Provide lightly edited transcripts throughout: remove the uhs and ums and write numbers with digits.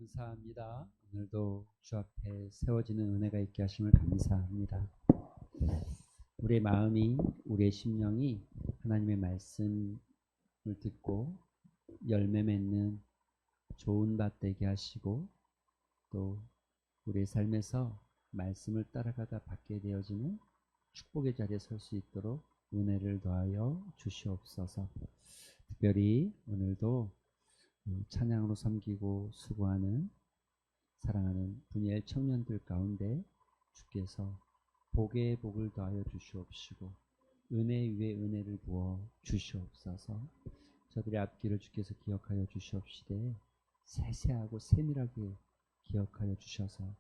감사합니다. 오늘도 주 앞에 세워지는 은혜가 있게 하심을 감사합니다. 우리의 마음이, 우리의 심령이 하나님의 말씀을 듣고 열매 맺는 좋은 밭 되게 하시고, 또 우리의 삶에서 말씀을 따라가다 받게 되어지는 축복의 자리에 설 수 있도록 은혜를 더하여 주시옵소서. 특별히 오늘도 찬양으로 섬기고 수고하는 사랑하는 분야의 청년들 가운데 주께서 복에 복을 더하여 주시옵시고 은혜 위에 은혜를 부어 주시옵소서. 저들의 앞길을 주께서 기억하여 주시옵시되 세세하고 세밀하게 기억하여 주셔서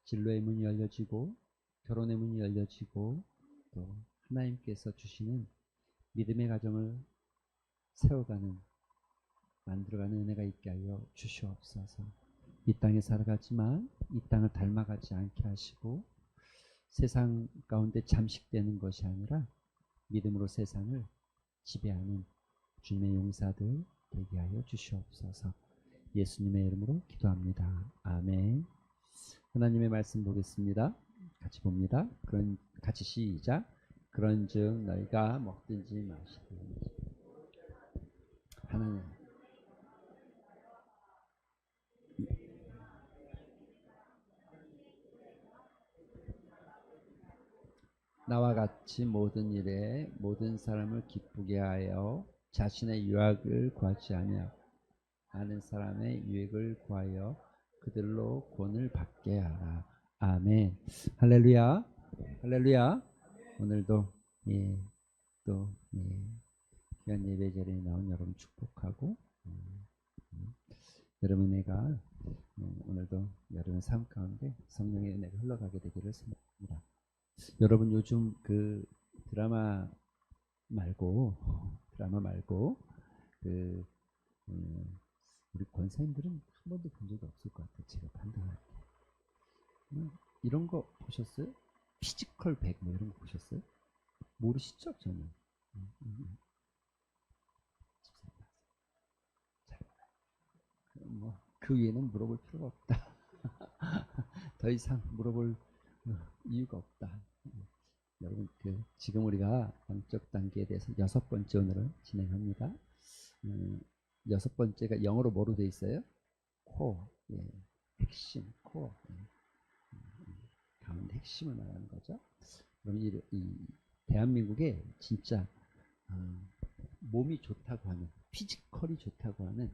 진로의 문이 열려지고 결혼의 문이 열려지고 또 하나님께서 주시는 믿음의 가정을 세워가는 만들어가는 은혜가 있게 하여 주시옵소서. 이 땅에 살아가지만 이 땅을 닮아가지 않게 하시고 세상 가운데 잠식되는 것이 아니라 믿음으로 세상을 지배하는 주님의 용사들 되게 하여 주시옵소서. 예수님의 이름으로 기도합니다. 아멘. 하나님의 말씀 보겠습니다. 같이 봅니다. 같이 시작. 그런즉 너희가 먹든지 마시든지 하나님 나와 같이 모든 일에 모든 사람을 기쁘게 하여 자신의 유익을 구하지 아니하는 사람의 유익을 구하여 그들로 구원을 받게 하라. 아멘. 할렐루야. 할렐루야. 오늘도 귀한 예배 자리에 나온 여러분 축복하고 여러분 은혜가 오늘도 여러분의 삶 가운데 성령의 은혜가 흘러가게 되기를 소망합니다. 여러분 요즘 그 드라마 말고 우리 권사님들은 한 번도 본 적이 없을 것 같아요. 제가 판단할 때. 이런 거 보셨어요? 피지컬 100 뭐 이런 거 보셨어요? 모르시죠? 저는. 그 위에는 물어볼 필요가 없다. 더 이상 물어볼 이유가 없다. 여러분 지금 우리가 영적 단계에 대해서 6번째 오늘을 진행합니다. 6번째가 영어로 뭐로 되어 있어요? 코어. 핵심, 코어. 가운데 핵심을 말하는 거죠. 그럼 이 대한민국에 진짜 몸이 좋다고 하는, 피지컬이 좋다고 하는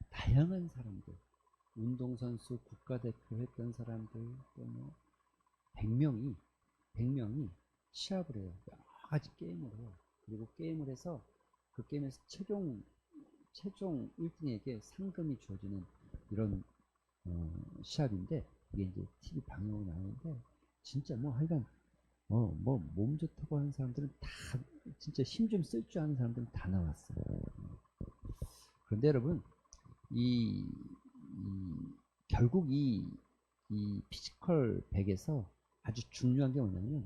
다양한 사람들, 운동선수, 국가대표 했던 사람들, 또 100명이 시합을 해요. 여러 가지 게임을 해요. 그리고 게임을 해서 그 게임에서 최종 1등에게 상금이 주어지는 이런 시합인데, 이게 이제 TV 방송으로 나오는데, 진짜 하여간 몸 좋다고 하는 사람들은 다, 진짜 힘 좀 쓸 줄 아는 사람들은 다 나왔어요. 그런데 여러분, 결국 이 피지컬 100에서 아주 중요한 게 뭐냐면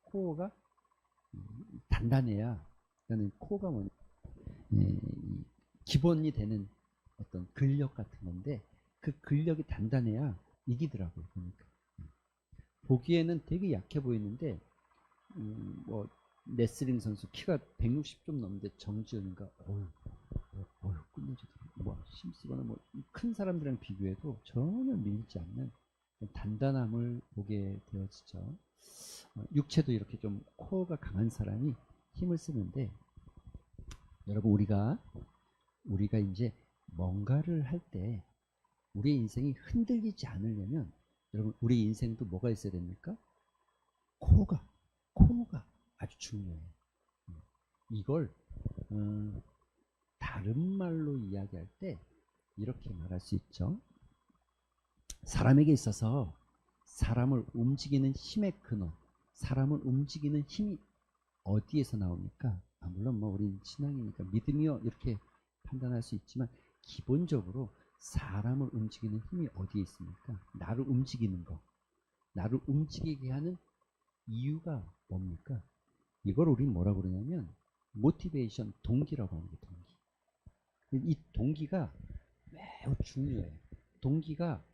코어가 단단해야, 그러니까 코어가 기본이 되는 어떤 근력 같은 건데, 그 근력이 단단해야 이기더라고요. 그러니까 보기에는 되게 약해 보이는데 레슬링 선수 키가 160 좀 넘는데 정지현인가 끝내주더라고요. 힘쓰거나 큰 사람들이랑 비교해도 전혀 밀리지 않는 단단함을 보게 되어지죠. 육체도 이렇게 좀 코어가 강한 사람이 힘을 쓰는데, 여러분 우리가 이제 뭔가를 할 때 우리 인생이 흔들리지 않으려면 여러분 우리 인생도 뭐가 있어야 됩니까? 코어가 아주 중요해요. 이걸 다른 말로 이야기할 때 이렇게 말할 수 있죠. 사람에게 있어서 사람을 움직이는 힘의 근원, 사람을 움직이는 힘이 어디에서 나옵니까? 물론 우리 신앙이니까 믿음이요 이렇게 판단할 수 있지만, 기본적으로 사람을 움직이는 힘이 어디에 있습니까? 나를 움직이는 거, 나를 움직이게 하는 이유가 뭡니까? 이걸 우리는 뭐라고 그러냐면 모티베이션, 동기라고 하는 게 동기. 이 동기가 매우 중요해요. 동기가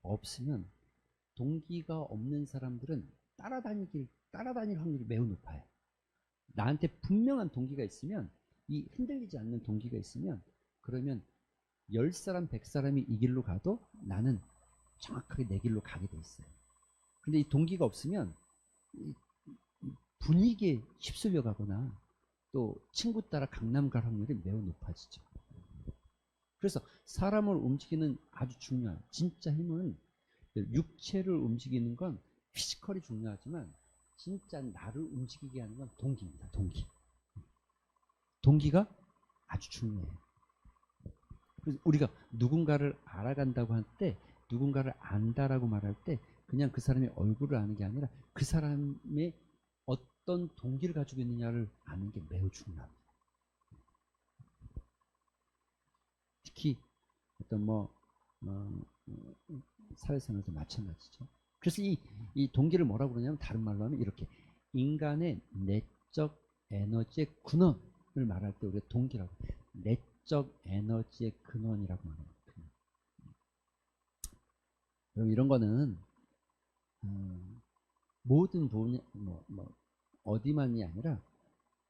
없으면, 동기가 없는 사람들은 따라다닐 확률이 매우 높아요. 나한테 분명한 동기가 있으면, 이 흔들리지 않는 동기가 있으면, 그러면 10사람, 100사람이 이 길로 가도 나는 정확하게 내 길로 가게 돼 있어요. 근데 이 동기가 없으면 이 분위기에 휩쓸려 가거나 또 친구 따라 강남 갈 확률이 매우 높아지죠. 그래서 사람을 움직이는 아주 중요한 진짜 힘은, 육체를 움직이는 건 피지컬이 중요하지만 진짜 나를 움직이게 하는 건 동기입니다. 동기가 아주 중요해요. 그래서 우리가 누군가를 알아간다고 할 때, 누군가를 안다라고 말할 때 그냥 그 사람의 얼굴을 아는 게 아니라 그 사람의 어떤 동기를 가지고 있느냐를 아는 게 매우 중요합니다. 특히 어떤 사회생활도 마찬가지죠. 그래서 이 동기를 뭐라고 그러냐면, 다른 말로 하면 이렇게, 인간의 내적 에너지의 근원을 말할 때 우리가 동기라고, 내적 에너지의 근원이라고 말합니다. 그럼 이런 거는 모든 분야, 어디만이 아니라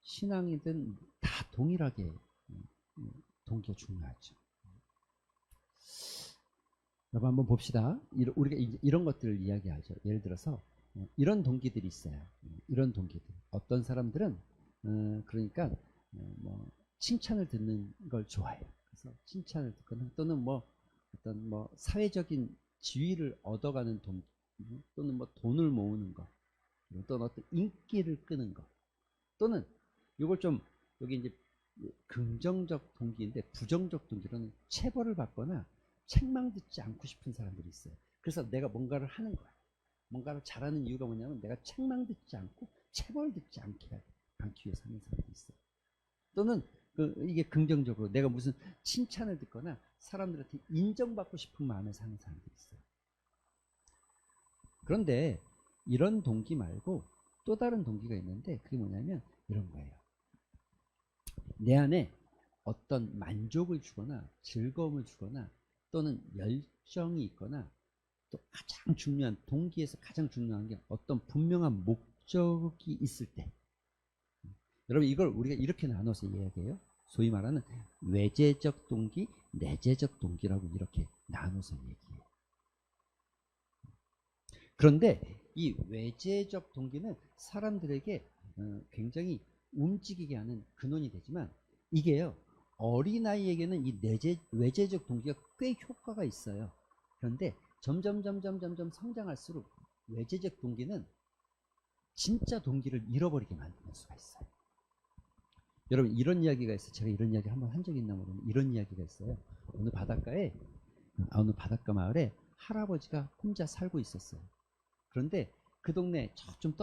신앙이든 다 동일하게 동기가 중요하죠. 여러분 한번 봅시다. 우리가 이런 것들을 이야기하죠. 예를 들어서 이런 동기들이 있어요. 이런 동기들. 어떤 사람들은 그러니까 칭찬을 듣는 걸 좋아해요. 그래서 칭찬을 듣거나, 또는 어떤 사회적인 지위를 얻어가는 동기, 또는 돈을 모으는 거, 또는 어떤 인기를 끄는 거, 또는 이걸 좀, 여기 이제 긍정적 동기인데, 부정적 동기로는 체벌을 받거나 책망 듣지 않고 싶은 사람들이 있어요. 그래서 내가 뭔가를 하는 거야. 뭔가를 잘하는 이유가 뭐냐면, 내가 책망 듣지 않고 체벌 듣지 않기 위해서 하는 사람들이 있어요. 또는 이게 긍정적으로 내가 무슨 칭찬을 듣거나 사람들한테 인정받고 싶은 마음에서 하는 사람들이 있어요. 그런데 이런 동기 말고 또 다른 동기가 있는데, 그게 뭐냐면 이런 거예요. 내 안에 어떤 만족을 주거나 즐거움을 주거나, 또는 열정이 있거나, 또 가장 중요한, 동기에서 가장 중요한 게 어떤 분명한 목적이 있을 때, 여러분 이걸 우리가 이렇게 나눠서 이야기해요. 소위 말하는 외재적 동기, 내재적 동기라고 이렇게 나눠서 얘기해요. 그런데 이 외재적 동기는 사람들에게 굉장히 움직이게 하는 근원이 되지만, 이게요, 어린아이에게는 이 외재적 동기가 꽤 효과가 있어요. 그런데 점점 성장할수록 외재적 동기는 진짜 동기를 잃어버리게 만드는 수가 있어요. 여러분 이런 이야기가 있어요. 제가 이런 이야기 한번 한 적이 있나 모르겠는데, 이런 이야기가 있어요. 어느 바닷가 마을에 할아버지가 혼자 살고 있었어요. 그런데 그 동네 좀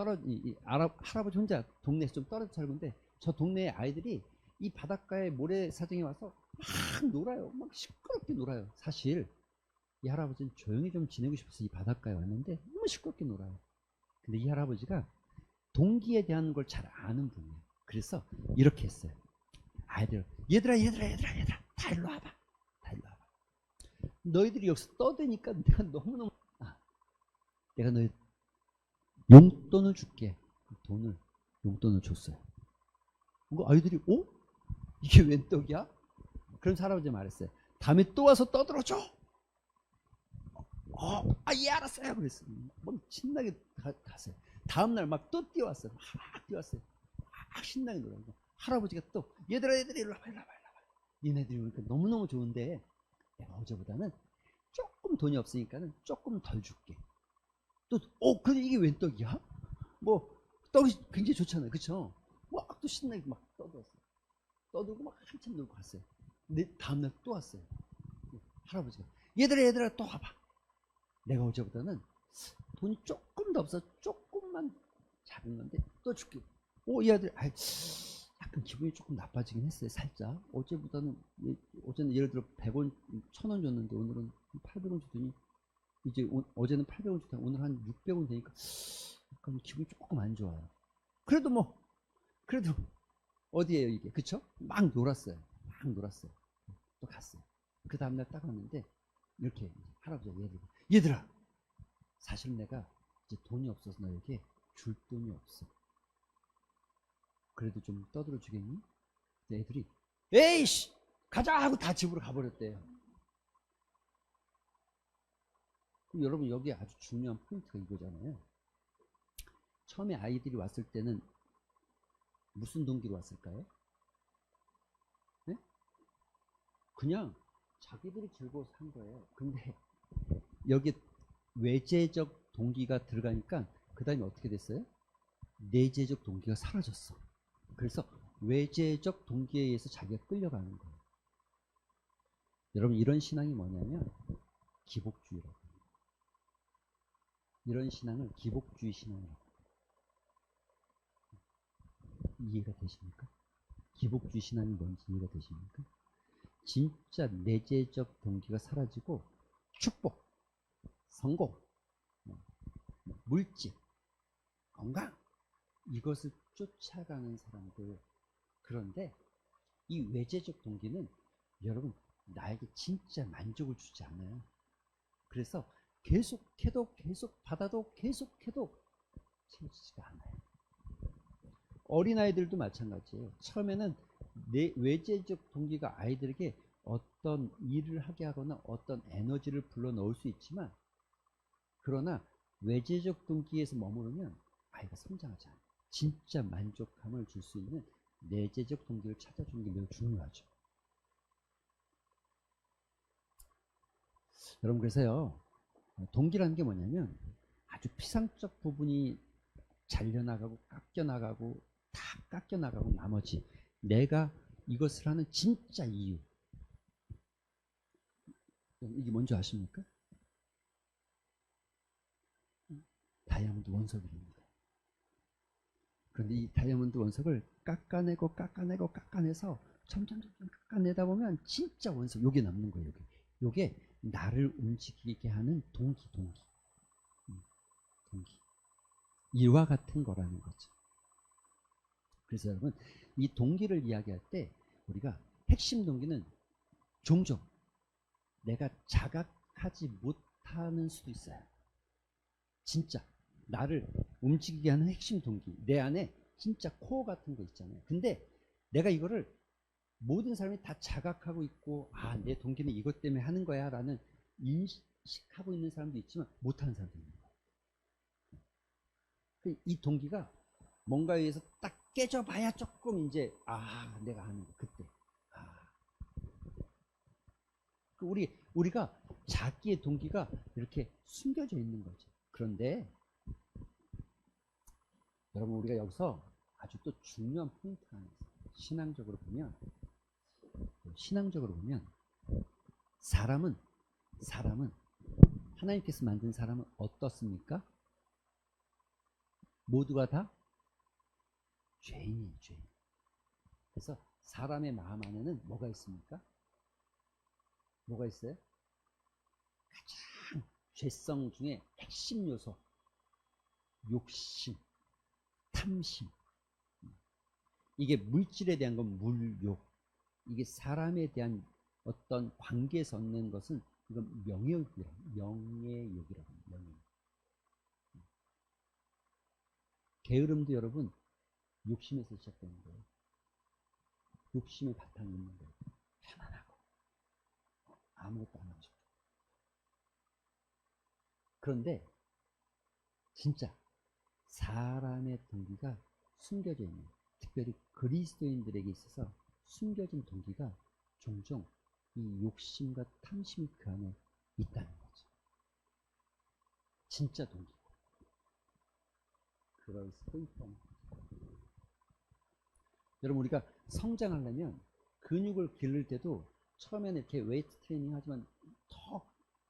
할아버지 혼자 동네에서 좀 떨어져 살고 있는데, 저 동네 아이들이 이 바닷가에 모래사장에 와서 막 놀아요. 막 시끄럽게 놀아요. 사실 이 할아버지는 조용히 좀 지내고 싶어서 이 바닷가에 왔는데 너무 시끄럽게 놀아요. 근데 이 할아버지가 동기에 대한 걸 잘 아는 분이에요. 그래서 이렇게 했어요. 아이들, 얘들아 다 일로 와봐. 너희들이 여기서 떠드니까 내가 너무너무, 내가 너희 용돈을 줄게. 용돈을 줬어요. 그거 아이들이, 이게 웬 떡이야? 그럼 할아버지 말했어요. 다음에 또 와서 떠들어줘. 예, 알았어요. 그랬어요. 신나게 갔어요. 다음날 막 또 뛰어왔어요. 막 신나게 놀아요. 할아버지가 또, 얘들아 일로 와봐. 얘네들이 오니까 너무너무 좋은데, 내가 어제보다는 조금 돈이 없으니까는 조금 덜 줄게. 또, 근데 이게 웬 떡이야? 떡이 굉장히 좋잖아요. 그쵸? 또 신나게 막 떠들었어요. 떠들고 막 한참 놀고 갔어요. 근데 다음날 또 왔어요. 할아버지가, 얘들아 또 와봐. 내가 어제보다는 돈이 조금 더 없어. 조금만 작은 건데 또 줄게. 이 아들, 약간 기분이 조금 나빠지긴 했어요. 살짝. 어제는 예를 들어 100원, 1000원 줬는데 오늘은 800원 주더니, 이제 어제는 800원 주다가 오늘 한 600원 되니까 약간 기분이 조금 안 좋아요. 그래도 어디에요 이게, 그쵸? 막 놀았어요. 또 갔어요. 그 다음날 딱 왔는데 이렇게 할아버지가 얘들아 사실 내가 이제 돈이 없어서 너에게 줄 돈이 없어. 그래도 좀 떠들어 주겠니? 애들이 에이씨 가자 하고 다 집으로 가버렸대요. 그럼 여러분 여기 아주 중요한 포인트가 이거잖아요. 처음에 아이들이 왔을 때는 무슨 동기로 왔을까요? 네? 그냥 자기들이 즐거워서 한 거예요. 근데 여기 외재적 동기가 들어가니까 그 다음에 어떻게 됐어요? 내재적 동기가 사라졌어. 그래서 외재적 동기에 의해서 자기가 끌려가는 거예요. 여러분 이런 신앙이 뭐냐면 기복주의라고 해요. 이런 신앙을 기복주의 신앙이라고 해요. 이해가 되십니까? 기복주의 신앙이 뭔지 이해가 되십니까? 진짜 내재적 동기가 사라지고 축복, 성공, 물질, 건강 이것을 쫓아가는 사람들. 그런데 이 외재적 동기는 여러분 나에게 진짜 만족을 주지 않아요. 그래서 계속해도 계속 받아도 계속해도 채워지지가 않아요. 어린아이들도 마찬가지예요. 처음에는 내 외재적 동기가 아이들에게 어떤 일을 하게 하거나 어떤 에너지를 불러넣을 수 있지만 그러나 외재적 동기에서 머무르면 아이가 성장하지 않아요. 진짜 만족감을 줄 수 있는 내재적 동기를 찾아주는 게 매우 중요하죠. 여러분 그래서요 동기라는 게 뭐냐면 아주 피상적 부분이 잘려나가고 깎여나가고 다 깎여나가고 나머지 내가 이것을 하는 진짜 이유 이게 뭔지 아십니까? 다이아몬드 원석입니다. 그런데 이 다이아몬드 원석을 깎아내서 점점 깎아내다 보면 진짜 원석 요게 남는 거예요. 요게 나를 움직이게 하는 동기 이와 같은 거라는 거죠. 그래서 여러분 이 동기를 이야기할 때 우리가 핵심 동기는 종종 내가 자각하지 못하는 수도 있어요. 진짜 나를 움직이게 하는 핵심 동기 내 안에 진짜 코어 같은 거 있잖아요. 근데 내가 이거를 모든 사람이 다 자각하고 있고 아, 내 동기는 이것 때문에 하는 거야 라는 인식하고 있는 사람도 있지만 못하는 사람도 있는 거예요. 이 동기가 뭔가에 의해서 딱 깨져봐야 조금 이제 아 내가 하는 거 그때 우리가 자기의 동기가 이렇게 숨겨져 있는 거죠. 그런데 여러분 우리가 여기서 아주 또 중요한 포인트가 하나 있어요. 신앙적으로 보면 사람은 하나님께서 만든 사람은 어떻습니까? 모두가 다 죄인이에요. 죄인. 그래서 사람의 마음 안에는 뭐가 있습니까? 뭐가 있어요? 가장 죄성 중에 핵심 요소 욕심, 탐심. 이게 물질에 대한 건 물욕. 이게 사람에 대한 어떤 관계에서 얻는 것은 이건 명예욕이라고 합니다. 명예욕. 게으름도 여러분 욕심에서 시작되는 거예요. 욕심의 바탕이 있는 거예요. 편안하고 아무것도 안 하고 싶죠. 그런데 진짜 사람의 동기가 숨겨져 있는, 특별히 그리스도인들에게 있어서 숨겨진 동기가 종종 이 욕심과 탐심이 그 안에 있다는 거죠. 진짜 동기. 그럴 수도 있다. 여러분 우리가 성장하려면 근육을 기를 때도 처음에는 이렇게 웨이트 트레이닝 하지만 더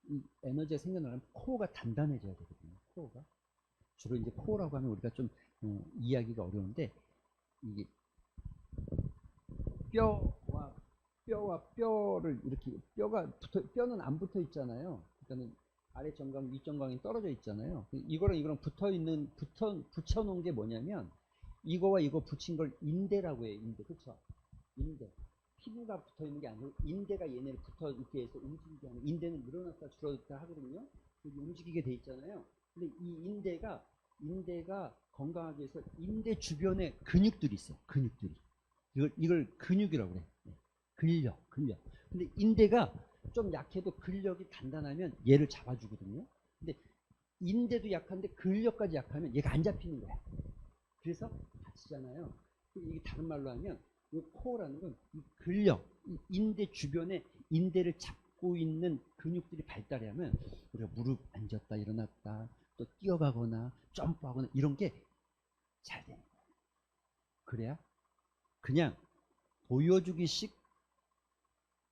이 에너지가 생겨나려면 코어가 단단해져야 되거든요. 코어가. 주로 이제 코어라고 하면 우리가 좀 이해하기가 어려운데 이게 뼈와 뼈를 이렇게 뼈는 안 붙어 있잖아요. 그러니까 아래 정강, 위 정강이 떨어져 있잖아요. 이거랑 붙여놓은 게 뭐냐면 이거와 이거 붙인 걸 인대라고 해요. 인대, 그렇죠? 인대. 피부가 붙어 있는 게 아니고 인대가 얘네를 붙어 있게 해서 움직이게 하는, 인대는 늘어났다 줄어들었다 하거든요. 움직이게 돼 있잖아요. 근데 이 인대가 건강하게 해서 인대 주변에 근육들이 있어. 근육들이. 이걸 근육이라고 그래. 네. 근력. 근데 인대가 좀 약해도 근력이 단단하면 얘를 잡아주거든요. 근데 인대도 약한데 근력까지 약하면 얘가 안 잡히는 거야. 그래서 다치잖아요. 이게 다른 말로 하면 이 코어라는 건 이 근력, 이 인대 주변에 인대를 잡고 있는 근육들이 발달해 하면 우리가 무릎 앉았다 일어났다 또 뛰어가거나 점프하거나 이런 게 잘 되는 거예요. 그래야 그냥 보여주기식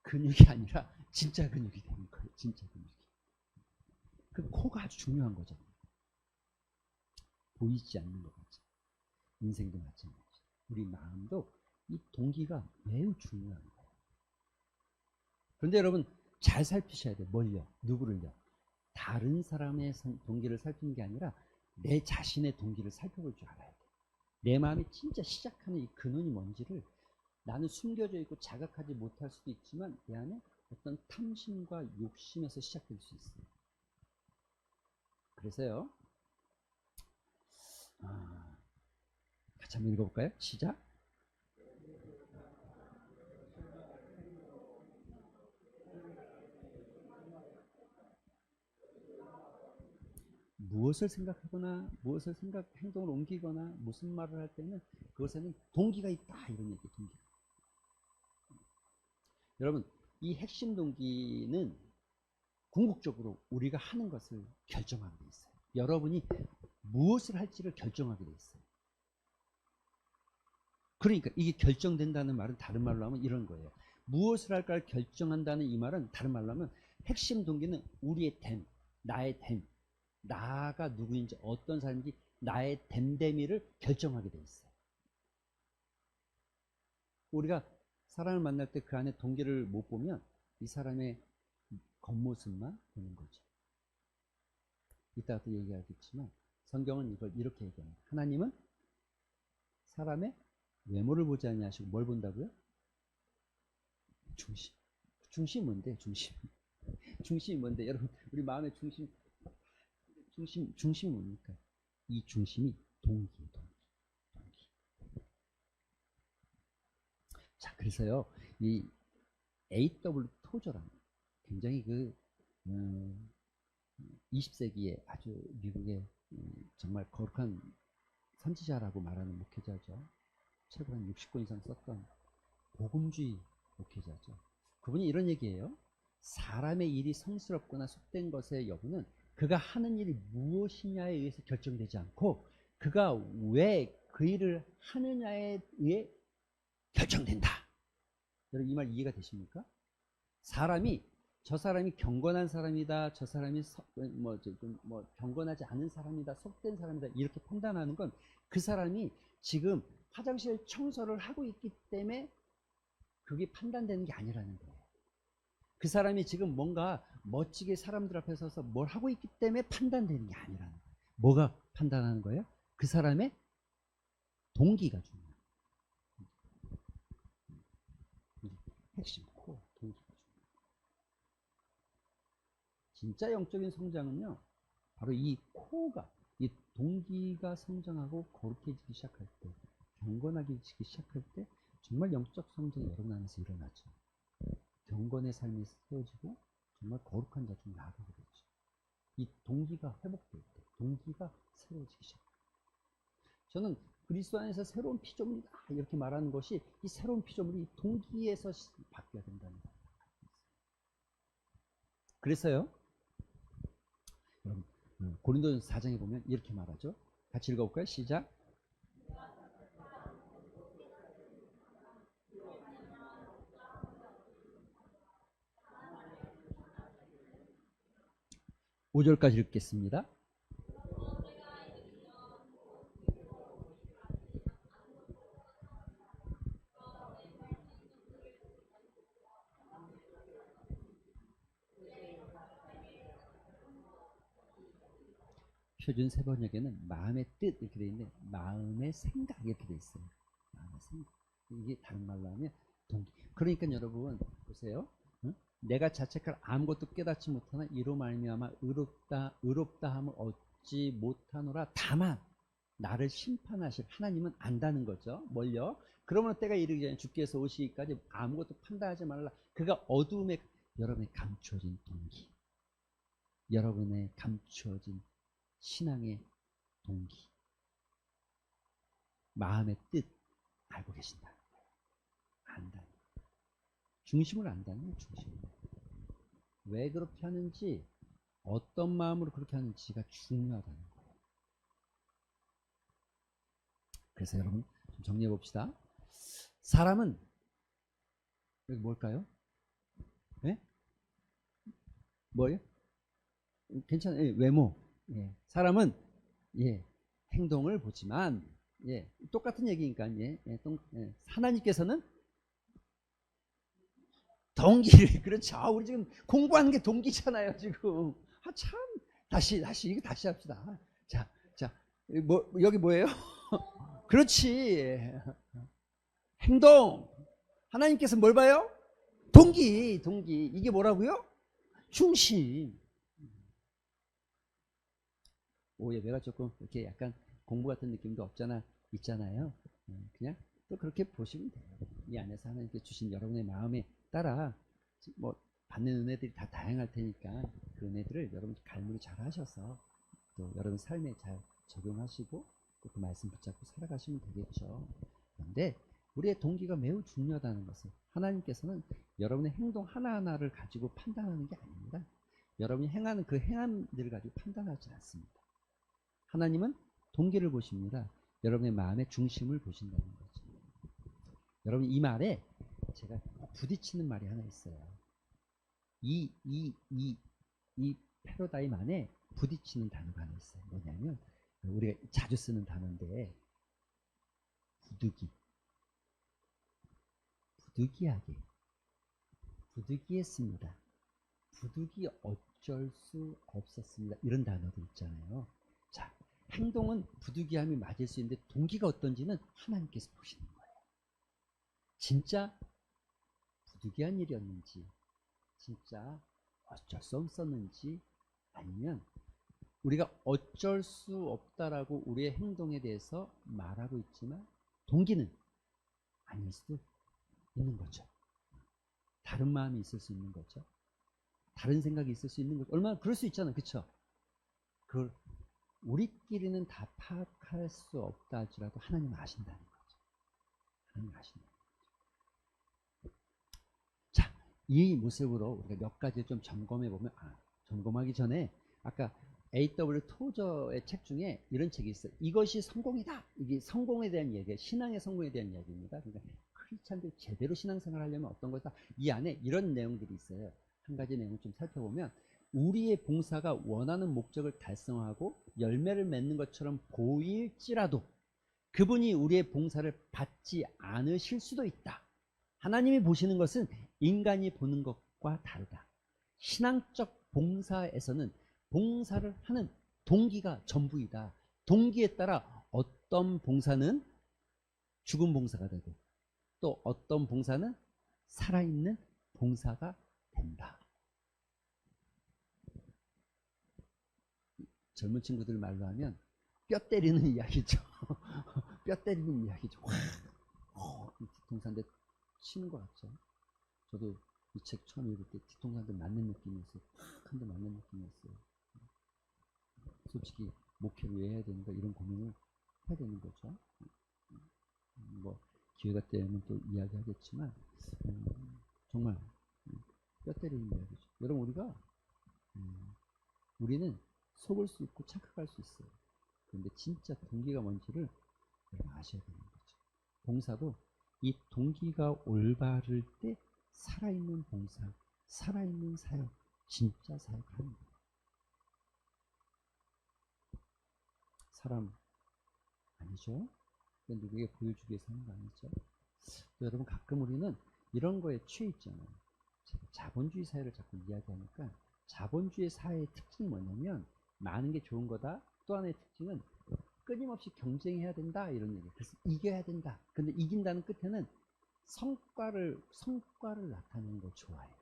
근육이 아니라 진짜 근육이 되는 거예요. 진짜 근육이. 그 코가 아주 중요한 거죠. 보이지 않는 것 같죠. 인생도 마찬가지. 우리 마음도 이 동기가 매우 중요한 거예요. 그런데 여러분 잘 살피셔야 돼요. 뭘요? 누구를요? 다른 사람의 동기를 살피는 게 아니라 내 자신의 동기를 살펴볼 줄 알아야 돼요. 내 마음이 진짜 시작하는 이 근원이 뭔지를 나는 숨겨져 있고 자각하지 못할 수도 있지만 내 안에 어떤 탐심과 욕심에서 시작될 수 있어요. 그래서요. 같이 한번 읽어볼까요? 시작. 무엇을 생각하거나 무엇을 행동을 옮기거나 무슨 말을 할 때는 그것에는 동기가 있다 이런 얘기. 동기. 여러분 이 핵심 동기는 궁극적으로 우리가 하는 것을 결정하게 돼 있어요. 여러분이 무엇을 할지를 결정하게 돼 있어요. 그러니까 이게 결정된다는 말은 다른 말로 하면 이런 거예요. 무엇을 할까를 결정한다는 이 말은 다른 말로 하면 핵심 동기는 우리의 됨, 나의 됨, 나가 누구인지 어떤 사람인지 나의 됨됨이를 결정하게 돼 있어요. 우리가 사람을 만날 때 그 안에 동기를 못 보면 이 사람의 겉모습만 보는 거죠. 이따가 또 얘기하겠지만 성경은 이걸 이렇게 얘기합니다. 하나님은 사람의 외모를 보지 아니하시고 뭘 본다고요? 중심. 중심이 뭔데? 중심이 뭔데? 여러분 우리 마음의 중심이 뭡니까? 이 중심이 동기. 자, 그래서요, 이 A.W. 토저라는 굉장히 20세기에 아주 미국의 정말 거룩한 선지자라고 말하는 목회자죠. 책을 한 60권 이상 썼던 복음주의 목회자죠. 그분이 이런 얘기예요. 사람의 일이 성스럽거나 속된 것의 여부는 그가 하는 일이 무엇이냐에 의해서 결정되지 않고 그가 왜 그 일을 하느냐에 의해 결정된다. 여러분 이 말 이해가 되십니까? 저 사람이 경건한 사람이다. 저 사람이 경건하지 않은 사람이다. 속된 사람이다. 이렇게 판단하는 건 그 사람이 지금 화장실 청소를 하고 있기 때문에 그게 판단되는 게 아니라는 거예요. 그 사람이 지금 뭔가 멋지게 사람들 앞에 서서 뭘 하고 있기 때문에 판단되는 게 아니라는 거예요. 뭐가 판단하는 거예요? 그 사람의 동기가 중요해요. 핵심 코어 동기가 중요해요. 진짜 영적인 성장은요. 바로 이 코어가 이 동기가 성장하고 거룩해지기 시작할 때 경건하게 지기 시작할 때 정말 영적 성장이 여러분 안에서 일어나죠. 경건의 삶이 세워지고 정말 거룩한 자중이 나아가게 되죠. 이 동기가 회복될 때 동기가 새로워지기 시작해요. 저는 그리스도 안에서 새로운 피조물이다 이렇게 말하는 것이 이 새로운 피조물이 동기에서 바뀌어야 된다는 거예요. 그래서요 여러분 고린도전서 4장에 보면 이렇게 말하죠. 같이 읽어볼까요? 시작. 5절까지 읽겠습니다. 표준 세번역에는 마음의 뜻 이렇게 돼 있는데 마음의 생각 이렇게 돼 있어요. 마음의 생각. 이게 다른 말로 하면 동기. 그러니까 여러분 보세요. 응? 내가 자책할 아무것도 깨닫지 못하나 이로 말미암아 의롭다 함을 얻지 못하노라. 다만 나를 심판하실 하나님은 안다는 거죠. 뭘요? 그러면 때가 이르기 전에 주께서 오시기까지 아무것도 판단하지 말라. 그가 어두움에 여러분의 감추어진 동기, 여러분의 감추어진 신앙의 동기, 마음의 뜻 알고 계신다. 안다는 거예요. 중심을 안다는 거예요. 중심을. 왜 그렇게 하는지, 어떤 마음으로 그렇게 하는지가 중요하다는 거예요. 그래서 여러분 좀 정리해 봅시다. 사람은 여기 뭘까요? 예? 뭐예요? 괜찮아요. 예, 외모. 예. 사람은 예, 행동을 보지만 예, 똑같은 얘기니까 예, 하나님께서는 동기를 그렇죠. 우리 지금 공부하는 게 동기잖아요. 지금 참 다시 이거 다시 합시다. 자, 뭐 여기 뭐예요? 그렇지. 행동. 하나님께서 뭘 봐요? 동기. 이게 뭐라고요? 중심. 예배가 조금 이렇게 약간 공부 같은 느낌도 있잖아요. 그냥 또 그렇게 보시면 돼요. 이 안에서 하나님께 주신 여러분의 마음에 따라 뭐 받는 은혜들이 다 다양할 테니까 그 은혜들을 여러분 갈무리 잘 하셔서 또 여러분 삶에 잘 적용하시고 또 그 말씀 붙잡고 살아가시면 되겠죠. 그런데 우리의 동기가 매우 중요하다는 것을 하나님께서는 여러분의 행동 하나하나를 가지고 판단하는 게 아닙니다. 여러분이 행하는 그 행함들을 가지고 판단하지 않습니다. 하나님은 동기를 보십니다. 여러분의 마음의 중심을 보신다는 거죠. 여러분 이 말에 제가 부딪히는 말이 하나 있어요. 이 패러다임 안에 부딪히는 단어가 하나 있어요. 뭐냐면 우리가 자주 쓰는 단어인데 부득이했습니다. 부득이 어쩔 수 없었습니다. 이런 단어들 있잖아요. 자, 행동은 부득이함이 맞을 수 있는데 동기가 어떤지는 하나님께서 보시는 거예요. 진짜 부득이한 일이었는지, 진짜 어쩔 수 없었는지, 아니면 우리가 어쩔 수 없다라고 우리의 행동에 대해서 말하고 있지만 동기는 아닐 수도 있는 거죠. 다른 마음이 있을 수 있는 거죠. 다른 생각이 있을 수 있는 거죠. 얼마나 그럴 수 있잖아요. 그렇죠? 그걸 우리끼리는 다 파악할 수 없다 할지라도 하나님은 아신다는 거죠. 하나님 아신다는 거죠. 자, 이 모습으로 우리가 몇 가지 좀 점검해 보면, 점검하기 전에 아까 A.W. 토저의 책 중에 이런 책이 있어요. 이것이 성공이다. 이게 성공에 대한 얘기예요. 신앙의 성공에 대한 이야기입니다. 그러니까 크리스찬들이 제대로 신앙생활 하려면 어떤 거다. 이 안에 이런 내용들이 있어요. 한 가지 내용을 좀 살펴보면 우리의 봉사가 원하는 목적을 달성하고 열매를 맺는 것처럼 보일지라도 그분이 우리의 봉사를 받지 않으실 수도 있다. 하나님이 보시는 것은 인간이 보는 것과 다르다. 신앙적 봉사에서는 봉사를 하는 동기가 전부이다. 동기에 따라 어떤 봉사는 죽은 봉사가 되고 또 어떤 봉사는 살아있는 봉사가 된다. 젊은 친구들 말로 하면 뼈 때리는 이야기죠. 뼈 때리는 이야기죠. 뒤통수한테 치는 것 같죠. 저도 이 책 처음 읽을 때 뒤통수한테 맞는 느낌이었어요. 한 대 맞는 느낌이었어요. 솔직히 목회를 왜 해야 되는가 이런 고민을 해야 되는 거죠. 뭐 기회가 되면 또 이야기하겠지만 정말 뼈 때리는 이야기죠. 여러분 우리는 속을 수 있고 착각할 수 있어요. 그런데 진짜 동기가 뭔지를 여러분 아셔야 되는 거죠. 봉사도 이 동기가 올바를 때 살아있는 봉사, 살아있는 사역, 진짜 사역하는 거예요. 사람 아니죠? 누구에게 보여주기 위해서 하는 거 아니죠? 여러분 가끔 우리는 이런 거에 취해 있잖아요. 자본주의 사회를 자꾸 이야기하니까 자본주의 사회의 특징이 뭐냐면 많은 게 좋은 거다. 또 하나의 특징은 끊임없이 경쟁해야 된다 이런 얘기예요. 그래서 이겨야 된다. 근데 이긴다는 끝에는 성과를 나타내는 걸 좋아해요.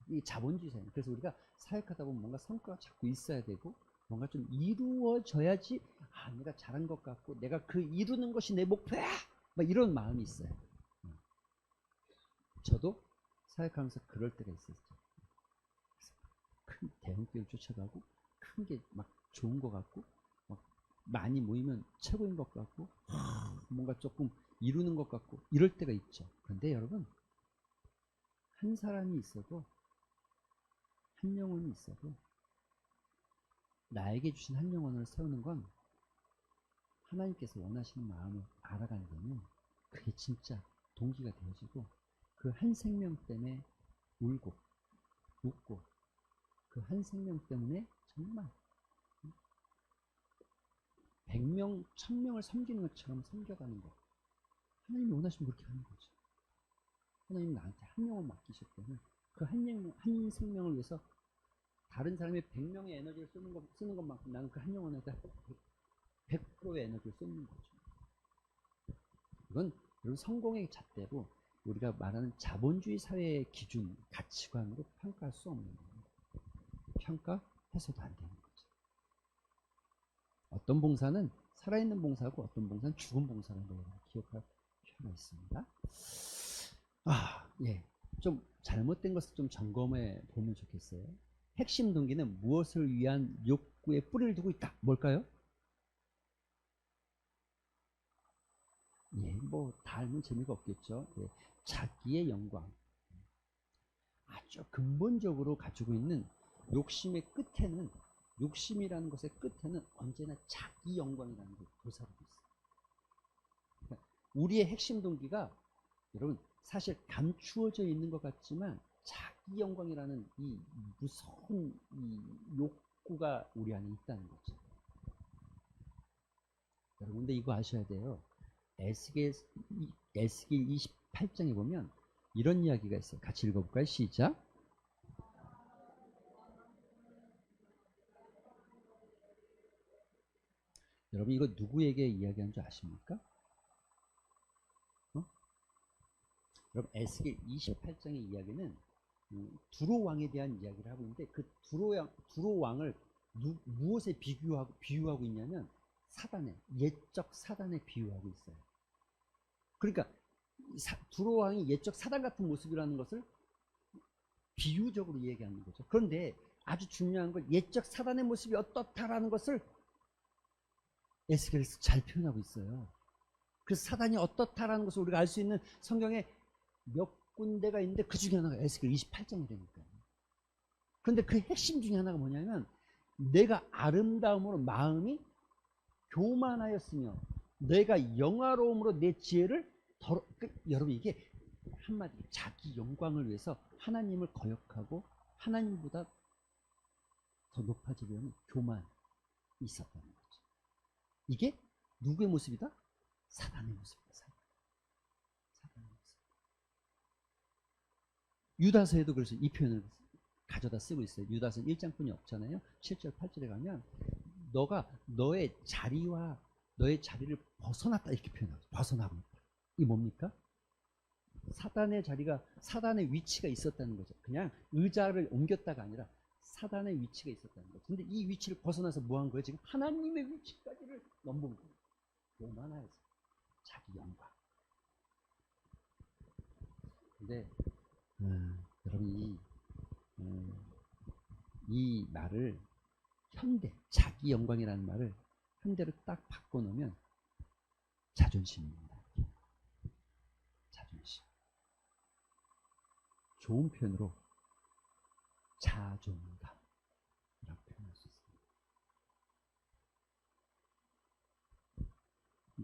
이 자본주의 사회. 그래서 우리가 사역하다 보면 뭔가 성과가 자꾸 있어야 되고 뭔가 좀 이루어져야지 내가 잘한 것 같고 내가 그 이루는 것이 내 목표야! 막 이런 마음이 있어요. 저도 사역하면서 그럴 때가 있었죠. 큰 대형교회를 쫓아가고 큰 게 막 좋은 것 같고 막 많이 모이면 최고인 것 같고 뭔가 조금 이루는 것 같고 이럴 때가 있죠. 그런데 여러분, 한 사람이 있어도 한 영혼이 있어도 나에게 주신 한 영혼을 세우는 건 하나님께서 원하시는 마음을 알아가게 되면 그게 진짜 동기가 되어지고 그 한 생명 때문에 울고 웃고 그 한 생명 때문에 정말 100명, 1000명을 섬기는 것처럼 섬겨가는 거. 하나님이 원하시면 그렇게 하는 거죠. 하나님이 나한테 한 영혼 맡기실 때는 그 한 생명을 위해서 다른 사람의 100명의 에너지를 쓰는 것만큼 나는 그 한 영혼에다 100%의 에너지를 쏟는 거죠. 이건 여러분 성공의 잣대로 우리가 말하는 자본주의 사회의 기준, 가치관으로 평가할 수 없는 거예요. 평가해서도 안 되는 거죠. 어떤 봉사는 살아있는 봉사고 어떤 봉사는 죽은 봉사라는 걸 기억할 필요가 있습니다. 예. 좀 잘못된 것을 좀 점검해 보면 좋겠어요. 핵심 동기는 무엇을 위한 욕구에 뿌리를 두고 있다. 뭘까요? 예, 뭐 다 알면 재미가 없겠죠. 예, 자기의 영광. 아주 근본적으로 가지고 있는 욕심의 끝에는, 욕심이라는 것의 끝에는 언제나 자기 영광이라는 게 도사리고 있어요. 그러니까 우리의 핵심 동기가 여러분 사실 감추어져 있는 것 같지만 자기 영광이라는 이 무서운 이 욕구가 우리 안에 있다는 거죠. 여러분 근데 이거 아셔야 돼요. 에스겔 28장에 보면 이런 이야기가 있어요. 같이 읽어볼까요? 시작. 여러분 이거 누구에게 이야기한 줄 아십니까? 여러분 에스겔 28장의 이야기는 두로 왕에 대한 이야기를 하고 있는데 그 두로 왕을 무엇에 비유하고 있냐면 사단에, 옛적 사단에 비유하고 있어요. 그러니까 두로 왕이 옛적 사단 같은 모습이라는 것을 비유적으로 얘기하는 거죠. 그런데 아주 중요한 건 옛적 사단의 모습이 어떻다라는 것을 에스겔에서 잘 표현하고 있어요. 그래서 사단이 어떻다라는 것을 우리가 알 수 있는 성경에 몇 군데가 있는데 그 중에 하나가 에스겔 28장이라니까요. 그런데 그 핵심 중에 하나가 뭐냐면 내가 아름다움으로 마음이 교만하였으며 내가 영화로움으로 내 지혜를 여러분 이게 한마디로 자기 영광을 위해서 하나님을 거역하고 하나님보다 더 높아지려는 교만이 있었다는 거죠. 이게 누구의 모습이다? 사단의 모습이다. 사단의 모습. 유다서에도 그래서 이 표현을 가져다 쓰고 있어요. 유다서 1장뿐이 없잖아요. 7절 8절에 가면 너가 너의 자리를 벗어났다 이렇게 표현하죠. 벗어나고 있다. 이게 뭡니까? 사단의 위치가 있었다는 거죠. 그냥 의자를 옮겼다가 아니라 사단의 위치가 있었다는 거죠. 근데 이 위치를 벗어나서 뭐 한 거예요? 지금 하나님의 위치까지를 넘본 거예요. 요만해서 자기 영광. 근데 여러분 이 말을 현대 자기 영광이라는 말을 현대로 딱 바꿔놓으면 자존심입니다. 자존심. 좋은 표현으로 자존감이라고 표현할 수 있습니다.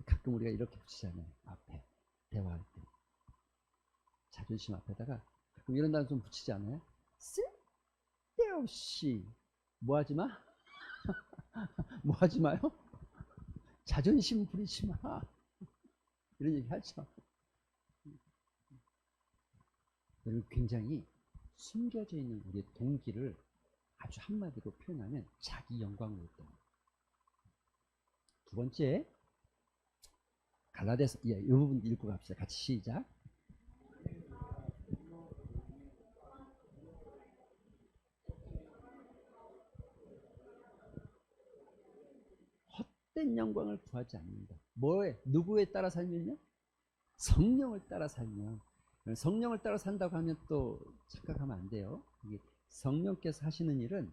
가끔 우리가 이렇게 붙이잖아요. 앞에 대화할 때 자존심 앞에다가 가끔 이런 단어 좀 붙이지 않아요? 쓸데없이 뭐하지 마? 뭐하지 마요? 자존심 부리지 마. 이런 얘기 하죠. 굉장히 숨겨져 있는 우리의 동기를 아주 한마디로 표현하면 자기 영광으로 있다. 두 번째 갈라디아서 이 부분 읽고 갑시다. 같이 시작. 산 영광을 구하지 않는다. 뭐에? 누구에 따라 살면요? 성령을 따라 살면. 성령을 따라 산다고 하면 또 착각하면 안 돼요. 이게 성령께서 하시는 일은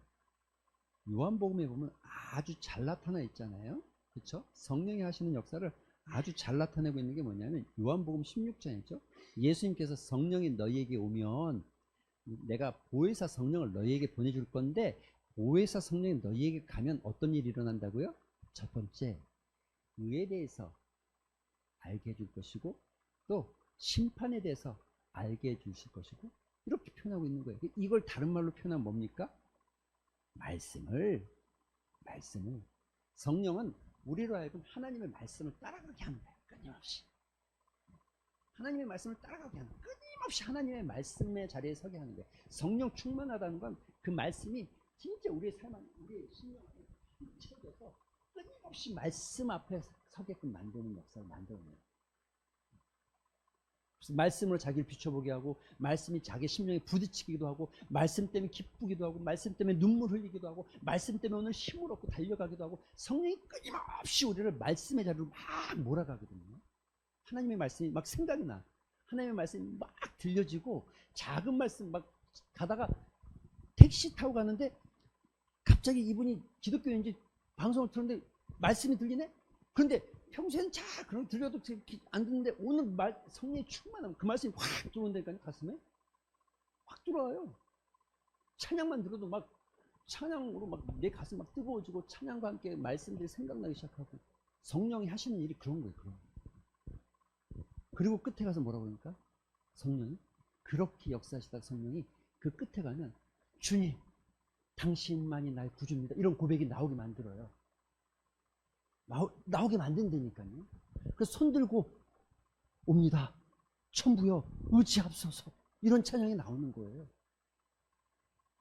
요한복음에 보면 아주 잘 나타나 있잖아요. 그렇죠? 성령이 하시는 역사를 아주 잘 나타내고 있는 게 뭐냐면 요한복음 16장이죠. 예수님께서 성령이 너희에게 오면 내가 보혜사 성령을 너희에게 보내줄 건데 보혜사 성령이 너희에게 가면 어떤 일이 일어난다고요? 첫 번째, 의에 대해서 알게 해줄 것이고 또 심판에 대해서 알게 해주실 것이고 이렇게 표현하고 있는 거예요. 이걸 다른 말로 표현하면 뭡니까? 말씀을 성령은 우리로 하여금 하나님의 말씀을 따라가게 하는 거예요. 끊임없이 하나님의 말씀을 따라가게 하는 거예요. 끊임없이 하나님의 말씀의 자리에 서게 하는 거예요. 성령 충만하다는 건 그 말씀이 진짜 우리의 삶 안에 우리의 심령 안에 채워져서 끊임없이 말씀 앞에 서게끔 만드는 역사를 만들어내요. 말씀으로 자기를 비춰보게 하고 말씀이 자기 심령에 부딪히기도 하고 말씀 때문에 기쁘기도 하고 말씀 때문에 눈물 흘리기도 하고 말씀 때문에 오늘 힘을 얻고 달려가기도 하고 성령이 끊임없이 우리를 말씀의 자리로 막 몰아가거든요. 하나님의 말씀이 막 생각이 나. 하나님의 말씀이 막 들려지고 작은 말씀 막 가다가 택시 타고 가는데 갑자기 이분이 기독교인지 방송을 틀었는데 말씀이 들리네? 그런데 평소에는 잘 그런 들려도 안 듣는데 오늘 성령이 충만하면 그 말씀이 확 들어온다니까요. 가슴에 확 들어와요. 찬양만 들어도 막 찬양으로 막 내 가슴 막 뜨거워지고 찬양과 함께 말씀들이 생각나기 시작하고 성령이 하시는 일이 그런 거예요. 그런 거예요. 그리고 끝에 가서 뭐라고 그러니까 성령이 그렇게 역사하시다가 성령이 그 끝에 가면 주님 당신만이 나의 구주입니다. 이런 고백이 나오게 만들어요. 나오게 만든다니까요. 그래서 손 들고 옵니다. 천부여 의지합소서. 이런 찬양이 나오는 거예요.